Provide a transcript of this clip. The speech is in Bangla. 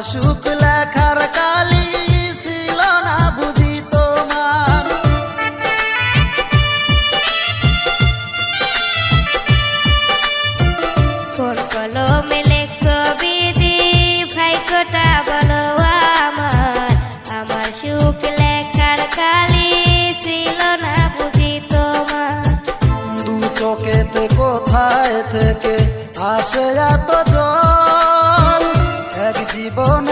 সুখ লেখার কালি ছিল না বুঝি তোমার। কোন কলমে লেখছো বিধি ভাগ্যটা বলো আমার, আমার সুখ লেখার কালি ছিল না বুঝি তোমার। দু চোখেতে কোথায় থেকে আসে এত জল, এক জীবন